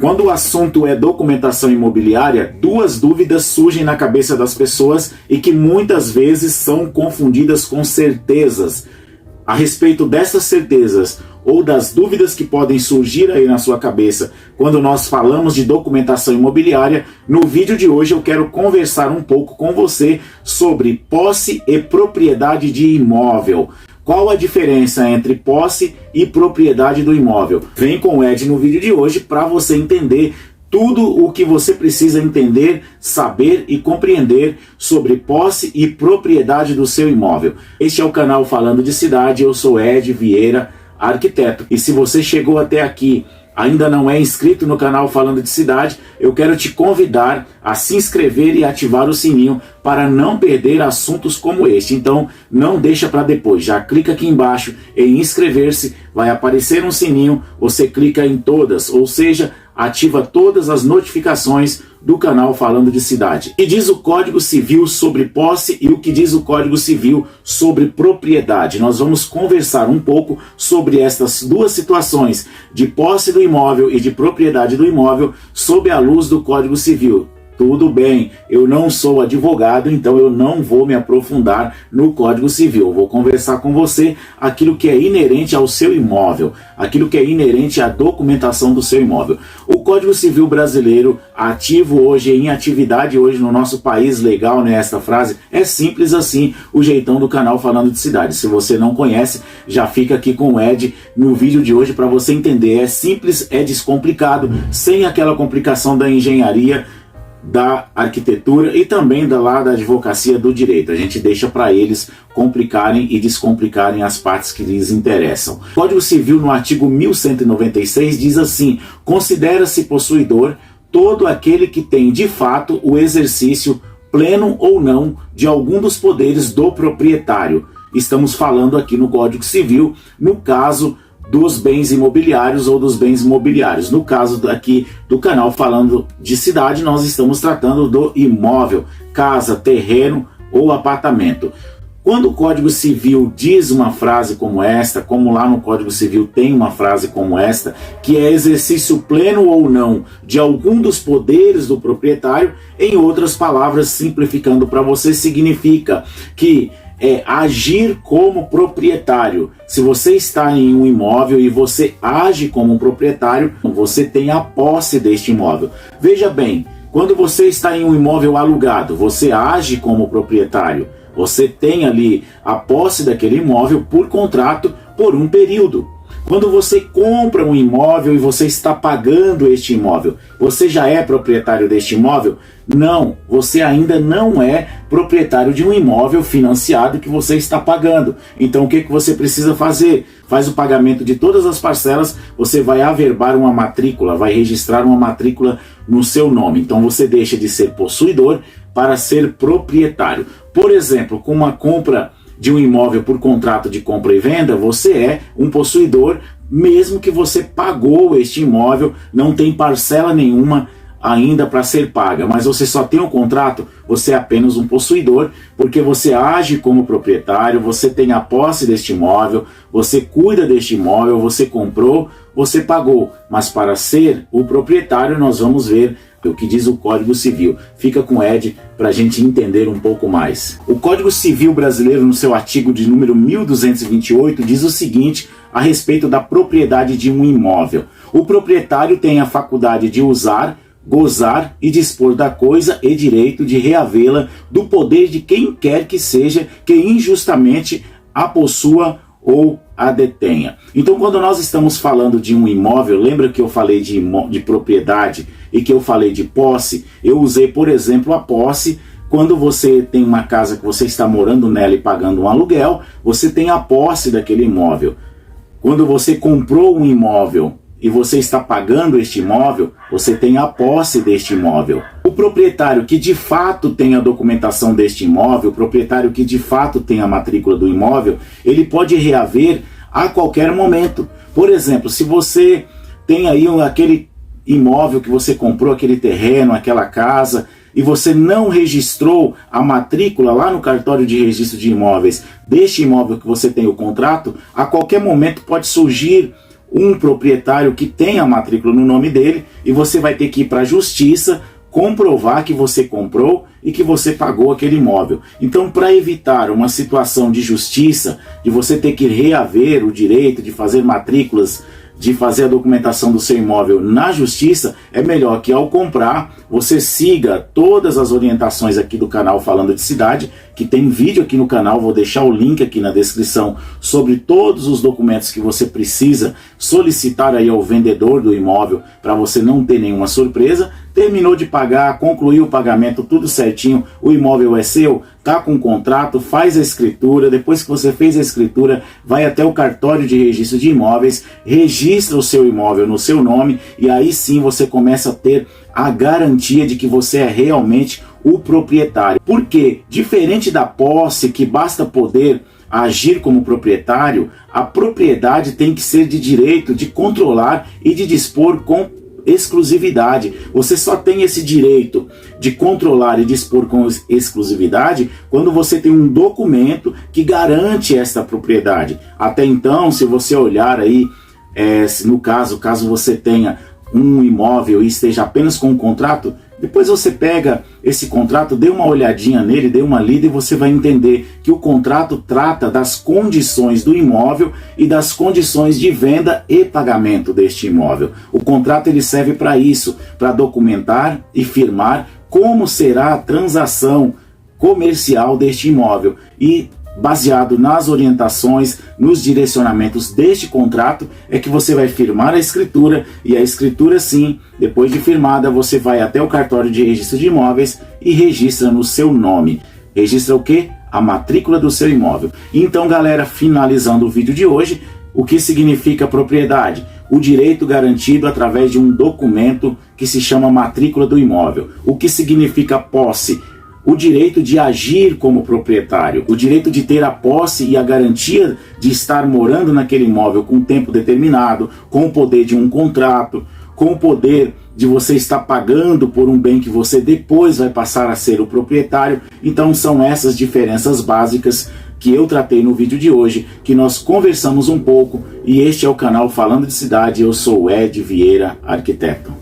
Quando o assunto é documentação imobiliária, duas dúvidas surgem na cabeça das pessoas e que muitas vezes são confundidas com certezas. A respeito dessas certezas ou das dúvidas que podem surgir aí na sua cabeça quando nós falamos de documentação imobiliária, no vídeo de hoje eu quero conversar um pouco com você sobre posse e propriedade de imóvel. Qual a diferença entre posse e propriedade do imóvel? Vem com o Ed no vídeo de hoje para você entender tudo o que você precisa entender, saber e compreender sobre posse e propriedade do seu imóvel. Este é o canal Falando de Cidade, eu sou Ed Vieira, arquiteto. E se você chegou até aqui, ainda não é inscrito no canal Falando de Cidade, eu quero te convidar a se inscrever e ativar o sininho para não perder assuntos como este. Então não deixa para depois, já clica aqui embaixo em inscrever-se, vai aparecer um sininho, você clica em todas, ou seja, ativa todas as notificações do canal Falando de Cidade. O que diz o Código Civil sobre posse e o que diz o Código Civil sobre propriedade? Nós vamos conversar um pouco sobre estas duas situações, de posse do imóvel e de propriedade do imóvel, sob a luz do Código Civil. Tudo bem, eu não sou advogado, então eu não vou me aprofundar no Código Civil. Eu vou conversar com você aquilo que é inerente ao seu imóvel, aquilo que é inerente à documentação do seu imóvel. O Código Civil brasileiro, ativo hoje, em atividade hoje no nosso país, legal, né? Esta frase é simples assim, o jeitão do canal Falando de Cidade. Se você não conhece, já fica aqui com o Ed no vídeo de hoje para você entender. É simples, é descomplicado, sem aquela complicação da engenharia, da arquitetura e também da advocacia do direito. A gente deixa para eles complicarem e descomplicarem as partes que lhes interessam. O Código Civil, no artigo 1196, diz assim: considera-se possuidor todo aquele que tem de fato o exercício pleno ou não de algum dos poderes do proprietário. Estamos falando aqui no Código Civil, no caso dos bens imobiliários ou dos bens mobiliários. No caso aqui do canal Falando de Cidade, nós estamos tratando do imóvel, casa, terreno ou apartamento. Quando o Código Civil diz uma frase como esta, como lá no Código Civil tem uma frase como esta, que é exercício pleno ou não de algum dos poderes do proprietário, em outras palavras, simplificando para você, significa que é agir como proprietário. Se você está em um imóvel e você age como um proprietário, você tem a posse deste imóvel. Veja bem, quando você está em um imóvel alugado, você age como proprietário. Você tem ali a posse daquele imóvel por contrato por um período. Quando você compra um imóvel e você está pagando este imóvel, você já é proprietário deste imóvel? Não, você ainda não é proprietário de um imóvel financiado que você está pagando. Então o que você precisa fazer? Faz o pagamento de todas as parcelas, você vai averbar uma matrícula, vai registrar uma matrícula no seu nome. Então você deixa de ser possuidor para ser proprietário. Por exemplo, com uma compra de um imóvel por contrato de compra e venda, você é um possuidor, mesmo que você pagou este imóvel, não tem parcela nenhuma ainda para ser paga, mas você só tem um contrato, você é apenas um possuidor, porque você age como proprietário, você tem a posse deste imóvel, você cuida deste imóvel, você comprou, você pagou, mas para ser o proprietário nós vamos ver o que diz o Código Civil. Fica com o Ed para a gente entender um pouco mais. O Código Civil brasileiro, no seu artigo de número 1228, diz o seguinte a respeito da propriedade de um imóvel: o proprietário tem a faculdade de usar, gozar e dispor da coisa e direito de reavê-la do poder de quem quer que seja que injustamente a possua ou a detenha. Então, quando nós estamos falando de um imóvel, lembra que eu falei de propriedade e que eu falei de posse? Eu usei, por exemplo, a posse. Quando você tem uma casa que você está morando nela e pagando um aluguel, você tem a posse daquele imóvel. Quando você comprou um imóvel e você está pagando este imóvel, você tem a posse deste imóvel. O proprietário que de fato tem a documentação deste imóvel, o proprietário que de fato tem a matrícula do imóvel, ele pode reaver a qualquer momento. Por exemplo, se você tem aí aquele imóvel que você comprou, aquele terreno, aquela casa, e você não registrou a matrícula lá no cartório de registro de imóveis deste imóvel que você tem o contrato, a qualquer momento pode surgir um proprietário que tem a matrícula no nome dele, e você vai ter que ir para a justiça comprovar que você comprou e que você pagou aquele imóvel. Então, para evitar uma situação de justiça, de você ter que reaver o direito de fazer matrículas, de fazer a documentação do seu imóvel na justiça, é melhor que ao comprar, você siga todas as orientações aqui do canal Falando de Cidade, que tem vídeo aqui no canal, vou deixar o link aqui na descrição sobre todos os documentos que você precisa solicitar aí ao vendedor do imóvel, para você não ter nenhuma surpresa. Terminou de pagar, concluiu o pagamento, tudo certinho, o imóvel é seu, tá com o contrato, faz a escritura. Depois que você fez a escritura, vai até o cartório de registro de imóveis, registra o seu imóvel no seu nome, e aí sim você começa a ter a garantia de que você é realmente o proprietário. Porque, diferente da posse, que basta poder agir como proprietário, a propriedade tem que ser de direito de controlar e de dispor com exclusividade. Você só tem esse direito de controlar e dispor com exclusividade quando você tem um documento que garante esta propriedade. Até então, se você olhar aí, no caso você tenha um imóvel e esteja apenas com um contrato, depois você pega esse contrato, dê uma olhadinha nele, dê uma lida, e você vai entender que o contrato trata das condições do imóvel e das condições de venda e pagamento deste imóvel. O contrato ele serve para isso, para documentar e firmar como será a transação comercial deste imóvel, e baseado nas orientações, nos direcionamentos deste contrato, é que você vai firmar a escritura, e a escritura sim, depois de firmada, você vai até o cartório de registro de imóveis e registra no seu nome. Registra o quê? A matrícula do seu imóvel. Então, galera, finalizando o vídeo de hoje, o que significa propriedade? O direito garantido através de um documento que se chama matrícula do imóvel. O que significa posse? O direito de agir como proprietário, o direito de ter a posse e a garantia de estar morando naquele imóvel com tempo determinado, com o poder de um contrato, com o poder de você estar pagando por um bem que você depois vai passar a ser o proprietário. Então são essas diferenças básicas que eu tratei no vídeo de hoje, que nós conversamos um pouco, e este é o canal Falando de Cidade. Eu sou o Ed Vieira, arquiteto.